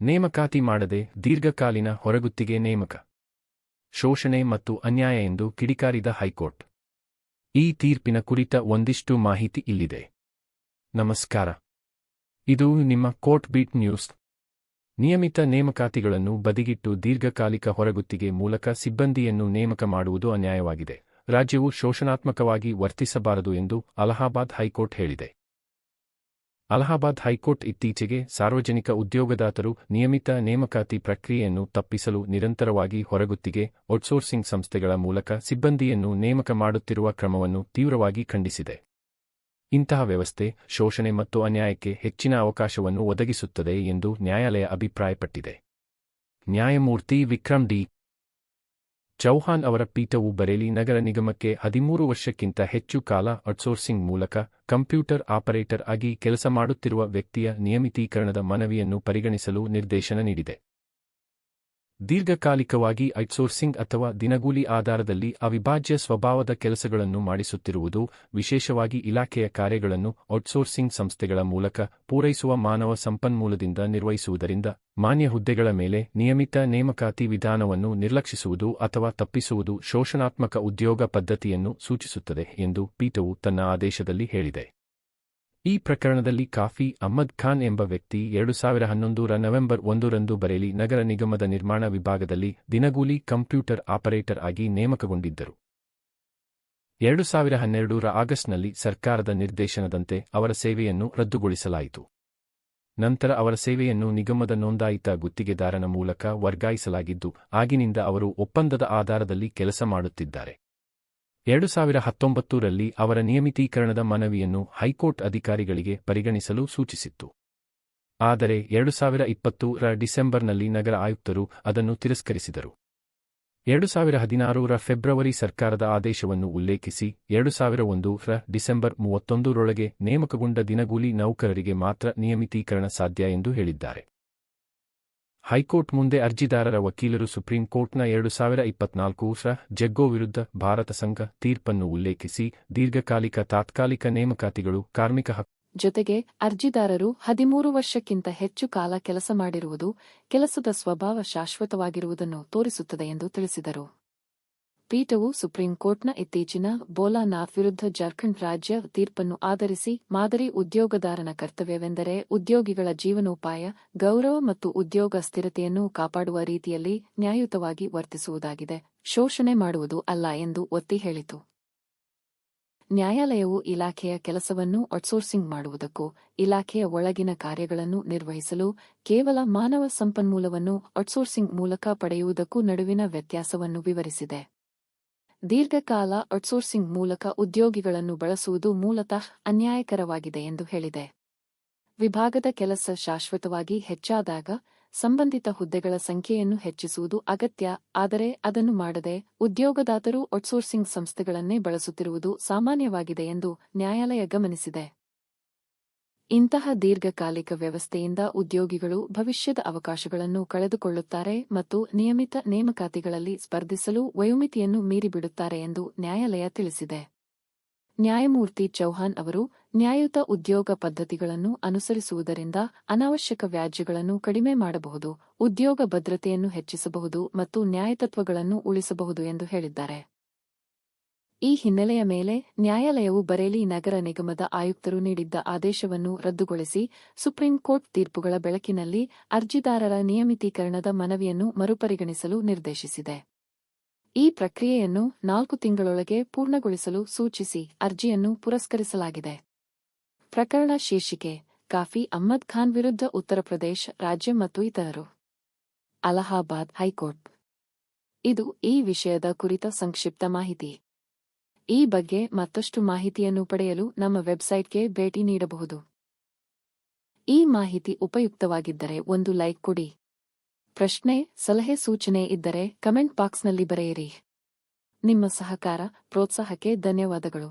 ನೇಮಕಾತಿ ಮಾಡದೆ ದೀರ್ಘಕಾಲೀನ ಹೊರಗುತ್ತಿಗೆ ನೇಮಕ. ಶೋಷಣೆ ಮತ್ತು ಅನ್ಯಾಯ ಎಂದು ಕಿಡಿಕಾರಿದ ಹೈಕೋರ್ಟ್. ಈ ತೀರ್ಪಿನ ಕುರಿತ ಒಂದಿಷ್ಟು ಮಾಹಿತಿ ಇಲ್ಲಿದೆ. ನಮಸ್ಕಾರ. ಇದು ನಿಮ್ಮ ಕೋರ್ಟ್ ಬೀಟ್ ನ್ಯೂಸ್. ನಿಯಮಿತ ನೇಮಕಾತಿಗಳನ್ನು ಬದಿಗಿಟ್ಟು ದೀರ್ಘಕಾಲಿಕ ಹೊರಗುತ್ತಿಗೆ ಮೂಲಕ ಸಿಬ್ಬಂದಿಯನ್ನು ನೇಮಕ ಮಾಡುವುದು ಅನ್ಯಾಯವಾಗಿದೆ. ರಾಜ್ಯವು ಶೋಷಣಾತ್ಮಕವಾಗಿ ವರ್ತಿಸಬಾರದು ಎಂದು ಅಲಹಾಬಾದ್ ಹೈಕೋರ್ಟ್ ಹೇಳಿದೆ. ಅಲಹಾಬಾದ್ ಹೈಕೋರ್ಟ್ ಇತ್ತೀಚೆಗೆ ಸಾರ್ವಜನಿಕ ಉದ್ಯೋಗದಾತರು ನಿಯಮಿತ ನೇಮಕಾತಿ ಪ್ರಕ್ರಿಯೆಯನ್ನು ತಪ್ಪಿಸಲು ನಿರಂತರವಾಗಿ ಹೊರಗುತ್ತಿಗೆ, ಔಟ್ಸೋರ್ಸಿಂಗ್ ಸಂಸ್ಥೆಗಳ ಮೂಲಕ ಸಿಬ್ಬಂದಿಯನ್ನು ನೇಮಕ ಮಾಡುತ್ತಿರುವ ಕ್ರಮವನ್ನು ತೀವ್ರವಾಗಿ ಖಂಡಿಸಿದೆ. ಇಂತಹ ವ್ಯವಸ್ಥೆ ಶೋಷಣೆ ಮತ್ತು ಅನ್ಯಾಯಕ್ಕೆ ಹೆಚ್ಚಿನ ಅವಕಾಶವನ್ನು ಒದಗಿಸುತ್ತದೆ ಎಂದು ನ್ಯಾಯಾಲಯ ಅಭಿಪ್ರಾಯಪಟ್ಟಿದೆ. ನ್ಯಾಯಮೂರ್ತಿ ವಿಕ್ರಮ್ ಡಿ. ಚೌಹಾನ್ ಅವರ ಪೀಠವು ಬರೇಲಿ ನಗರ ನಿಗಮಕ್ಕೆ 13 ವರ್ಷಕ್ಕಿಂತ ಹೆಚ್ಚು ಕಾಲ ಔಟ್ಸೋರ್ಸಿಂಗ್ ಮೂಲಕ ಕಂಪ್ಯೂಟರ್ ಆಪರೇಟರ್ ಆಗಿ ಕೆಲಸ ಮಾಡುತ್ತಿರುವ ವ್ಯಕ್ತಿಯ ನಿಯಮಿತೀಕರಣದ ಮನವಿಯನ್ನು ಪರಿಗಣಿಸಲು ನಿರ್ದೇಶನ ನೀಡಿದೆ. ದೀರ್ಘಕಾಲಿಕವಾಗಿ ಔಟ್ಸೋರ್ಸಿಂಗ್ ಅಥವಾ ದಿನಗೂಲಿ ಆಧಾರದಲ್ಲಿ ಅವಿಭಾಜ್ಯ ಸ್ವಭಾವದ ಕೆಲಸಗಳನ್ನು ಮಾಡಿಸುತ್ತಿರುವುದು, ವಿಶೇಷವಾಗಿ ಇಲಾಖೆಯ ಕಾರ್ಯಗಳನ್ನು ಔಟ್ಸೋರ್ಸಿಂಗ್ ಸಂಸ್ಥೆಗಳ ಮೂಲಕ ಪೂರೈಸುವ ಮಾನವ ಸಂಪನ್ಮೂಲದಿಂದ ನಿರ್ವಹಿಸುವುದರಿಂದ ಮಾನ್ಯ ಹುದ್ದೆಗಳ ಮೇಲೆ ನಿಯಮಿತ ನೇಮಕಾತಿ ವಿಧಾನವನ್ನು ನಿರ್ಲಕ್ಷಿಸುವುದು ಅಥವಾ ತಪ್ಪಿಸುವುದು ಶೋಷಣಾತ್ಮಕ ಉದ್ಯೋಗ ಪದ್ಧತಿಯನ್ನು ಸೂಚಿಸುತ್ತದೆ ಎಂದು ಪೀಠವು ತನ್ನ ಆದೇಶದಲ್ಲಿ ಹೇಳಿದೆ. ಈ ಪ್ರಕರಣದಲ್ಲಿ ಕಾಫಿ ಅಹ್ಮದ್ ಖಾನ್ ಎಂಬ ವ್ಯಕ್ತಿ 2011ರ ನವೆಂಬರ್ 1ರಂದು ಬರೇಲಿ ನಗರ ನಿಗಮದ ನಿರ್ಮಾಣ ವಿಭಾಗದಲ್ಲಿ ದಿನಗೂಲಿ ಕಂಪ್ಯೂಟರ್ ಆಪರೇಟರ್ ಆಗಿ ನೇಮಕಗೊಂಡಿದ್ದರು. 2012ರ ಆಗಸ್ಟ್ನಲ್ಲಿ ಸರ್ಕಾರದ ನಿರ್ದೇಶನದಂತೆ ಅವರ ಸೇವೆಯನ್ನು ರದ್ದುಗೊಳಿಸಲಾಯಿತು. ನಂತರ ಅವರ ಸೇವೆಯನ್ನು ನಿಗಮದ ನೋಂದಾಯಿತ ಗುತ್ತಿಗೆದಾರನ ಮೂಲಕ ವರ್ಗಾಯಿಸಲಾಗಿದ್ದು, ಆಗಿನಿಂದ ಅವರು ಒಪ್ಪಂದದ ಆಧಾರದಲ್ಲಿ ಕೆಲಸ ಮಾಡುತ್ತಿದ್ದಾರೆ. 2019ರಲ್ಲಿ ಅವರ ನಿಯಮಿತೀಕರಣದ ಮನವಿಯನ್ನು ಹೈಕೋರ್ಟ್ ಅಧಿಕಾರಿಗಳಿಗೆ ಪರಿಗಣಿಸಲು ಸೂಚಿಸಿತ್ತು. ಆದರೆ 2020ರ ಡಿಸೆಂಬರ್ನಲ್ಲಿ ನಗರ ಆಯುಕ್ತರು ಅದನ್ನು ತಿರಸ್ಕರಿಸಿದರು. 2016ರ ಫೆಬ್ರವರಿ ಸರ್ಕಾರದ ಆದೇಶವನ್ನು ಉಲ್ಲೇಖಿಸಿ 2001ರ ಡಿಸೆಂಬರ್ 31ರೊಳಗೆ ನೇಮಕಗೊಂಡ ದಿನಗೂಲಿ ನೌಕರರಿಗೆ ಮಾತ್ರ ನಿಯಮಿತೀಕರಣ ಸಾಧ್ಯ ಎಂದು ಹೇಳಿದ್ದಾರೆ. ಹೈಕೋರ್ಟ್ ಮುಂದೆ ಅರ್ಜಿದಾರರ ವಕೀಲರು ಸುಪ್ರೀಂ ಕೋರ್ಟ್ನ 2024ರ ಜಗ್ಗೋ ವಿರುದ್ಧ ಭಾರತ ಸಂಘ ತೀರ್ಪನ್ನು ಉಲ್ಲೇಖಿಸಿ ದೀರ್ಘಕಾಲಿಕ ತಾತ್ಕಾಲಿಕ ನೇಮಕಾತಿಗಳು ಕಾರ್ಮಿಕ ಹಕ್ಕು ಜೊತೆಗೆ ಅರ್ಜಿದಾರರು 13 ವರ್ಷಕ್ಕಿಂತ ಹೆಚ್ಚು ಕಾಲ ಕೆಲಸ ಮಾಡಿರುವುದು ಕೆಲಸದ ಸ್ವಭಾವ ಶಾಶ್ವತವಾಗಿರುವುದನ್ನು ತೋರಿಸುತ್ತದೆ ಎಂದು ತಿಳಿಸಿದರು. ಪೀಠವು ಸುಪ್ರೀಂ ಕೋರ್ಟ್ನ ಇತ್ತೀಚಿನ ಬೋಲಾನಾಥ್ ವಿರುದ್ಧ ಜಾರ್ಖಂಡ್ ರಾಜ್ಯ ತೀರ್ಪನ್ನು ಆಧರಿಸಿ ಮಾದರಿ ಉದ್ಯೋಗದಾರನ ಕರ್ತವ್ಯವೆಂದರೆ ಉದ್ಯೋಗಿಗಳ ಜೀವನೋಪಾಯ, ಗೌರವ ಮತ್ತು ಉದ್ಯೋಗ ಸ್ಥಿರತೆಯನ್ನು ಕಾಪಾಡುವ ರೀತಿಯಲ್ಲಿ ನ್ಯಾಯಯುತವಾಗಿ ವರ್ತಿಸುವುದಾಗಿದೆ, ಶೋಷಣೆ ಮಾಡುವುದು ಅಲ್ಲ ಎಂದು ಒತ್ತಿ ಹೇಳಿತು. ನ್ಯಾಯಾಲಯವು ಇಲಾಖೆಯ ಕೆಲಸವನ್ನು ಔಟ್ಸೋರ್ಸಿಂಗ್ ಮಾಡುವುದಕ್ಕೂ ಇಲಾಖೆಯ ಒಳಗಿನ ಕಾರ್ಯಗಳನ್ನು ನಿರ್ವಹಿಸಲು ಕೇವಲ ಮಾನವ ಸಂಪನ್ಮೂಲವನ್ನು ಔಟ್ಸೋರ್ಸಿಂಗ್ ಮೂಲಕ ಪಡೆಯುವುದಕ್ಕೂ ನಡುವಿನ ವ್ಯತ್ಯಾಸವನ್ನು ವಿವರಿಸಿದೆ. ದೀರ್ಘಕಾಲ ಔಟ್ಸೋರ್ಸಿಂಗ್ ಮೂಲಕ ಉದ್ಯೋಗಿಗಳನ್ನು ಬಳಸುವುದು ಮೂಲತಃ ಅನ್ಯಾಯಕರವಾಗಿದೆ ಎಂದು ಹೇಳಿದೆ. ವಿಭಾಗದ ಕೆಲಸ ಶಾಶ್ವತವಾಗಿ ಹೆಚ್ಚಾದಾಗ ಸಂಬಂಧಿತ ಹುದ್ದೆಗಳ ಸಂಖ್ಯೆಯನ್ನು ಹೆಚ್ಚಿಸುವುದು ಅಗತ್ಯ, ಆದರೆ ಅದನ್ನು ಮಾಡದೆ ಉದ್ಯೋಗದಾತರು ಔಟ್ಸೋರ್ಸಿಂಗ್ ಸಂಸ್ಥೆಗಳನ್ನೇ ಬಳಸುತ್ತಿರುವುದು ಸಾಮಾನ್ಯವಾಗಿದೆ ಎಂದು ನ್ಯಾಯಾಲಯ ಗಮನಿಸಿದೆ. ಇಂತಹ ದೀರ್ಘಕಾಲಿಕ ವ್ಯವಸ್ಥೆಯಿಂದ ಉದ್ಯೋಗಿಗಳು ಭವಿಷ್ಯದ ಅವಕಾಶಗಳನ್ನು ಕಳೆದುಕೊಳ್ಳುತ್ತಾರೆ ಮತ್ತು ನಿಯಮಿತ ನೇಮಕಾತಿಗಳಲ್ಲಿ ಸ್ಪರ್ಧಿಸಲು ವಯೋಮಿತಿಯನ್ನು ಮೀರಿಬಿಡುತ್ತಾರೆ ಎಂದು ನ್ಯಾಯಾಲಯ ತಿಳಿಸಿದೆ. ನ್ಯಾಯಮೂರ್ತಿ ಚೌಹಾನ್ ಅವರು, ನ್ಯಾಯಯುತ ಉದ್ಯೋಗ ಪದ್ಧತಿಗಳನ್ನು ಅನುಸರಿಸುವುದರಿಂದ ಅನಾವಶ್ಯಕ ವ್ಯಾಜ್ಯಗಳನ್ನು ಕಡಿಮೆ ಮಾಡಬಹುದು, ಉದ್ಯೋಗ ಭದ್ರತೆಯನ್ನು ಹೆಚ್ಚಿಸಬಹುದು ಮತ್ತು ನ್ಯಾಯತತ್ವಗಳನ್ನು ಉಳಿಸಬಹುದು ಎಂದು ಹೇಳಿದ್ದಾರೆ. ಈ ಹಿನ್ನೆಲೆಯ ಮೇಲೆ ನ್ಯಾಯಾಲಯವು ಬರೇಲಿ ನಗರ ನಿಗಮದ ಆಯುಕ್ತರು ನೀಡಿದ್ದ ಆದೇಶವನ್ನು ರದ್ದುಗೊಳಿಸಿ ಸುಪ್ರೀಂ ಕೋರ್ಟ್ ತೀರ್ಪುಗಳ ಬೆಳಕಿನಲ್ಲಿ ಅರ್ಜಿದಾರರ ನಿಯಮಿತೀಕರಣದ ಮನವಿಯನ್ನು ಮರುಪರಿಗಣಿಸಲು ನಿರ್ದೇಶಿಸಿದೆ. ಈ ಪ್ರಕ್ರಿಯೆಯನ್ನು 4 ತಿಂಗಳೊಳಗೆ ಪೂರ್ಣಗೊಳಿಸಲು ಸೂಚಿಸಿ ಅರ್ಜಿಯನ್ನು ಪುರಸ್ಕರಿಸಲಾಗಿದೆ. ಪ್ರಕರಣ ಶೀರ್ಷಿಕೆ: ಕಾಫಿ ಅಹ್ಮದ್ ಖಾನ್ ವಿರುದ್ಧ ಉತ್ತರ ಪ್ರದೇಶ ರಾಜ್ಯ ಮತ್ತು ಇತರರು. ಅಲಹಾಬಾದ್ ಹೈಕೋರ್ಟ್. ಇದು ಈ ವಿಷಯದ ಕುರಿತ ಸಂಕ್ಷಿಪ್ತ ಮಾಹಿತಿ. ಈ ಬಗ್ಗೆ ಮತ್ತಷ್ಟು ಮಾಹಿತಿಯನ್ನು ಪಡೆಯಲು ನಮ್ಮ ವೆಬ್ಸೈಟ್ಗೆ ಭೇಟಿ ನೀಡಬಹುದು. ಈ ಮಾಹಿತಿ ಉಪಯುಕ್ತವಾಗಿದ್ದರೆ ಒಂದು ಲೈಕ್ ಕೊಡಿ. ಪ್ರಶ್ನೆ, ಸಲಹೆ, ಸೂಚನೆ ಇದ್ದರೆ ಕಮೆಂಟ್ ಬಾಕ್ಸ್ನಲ್ಲಿ ಬರೆಯಿರಿ. ನಿಮ್ಮ ಸಹಕಾರ, ಪ್ರೋತ್ಸಾಹಕ್ಕೆ ಧನ್ಯವಾದಗಳು.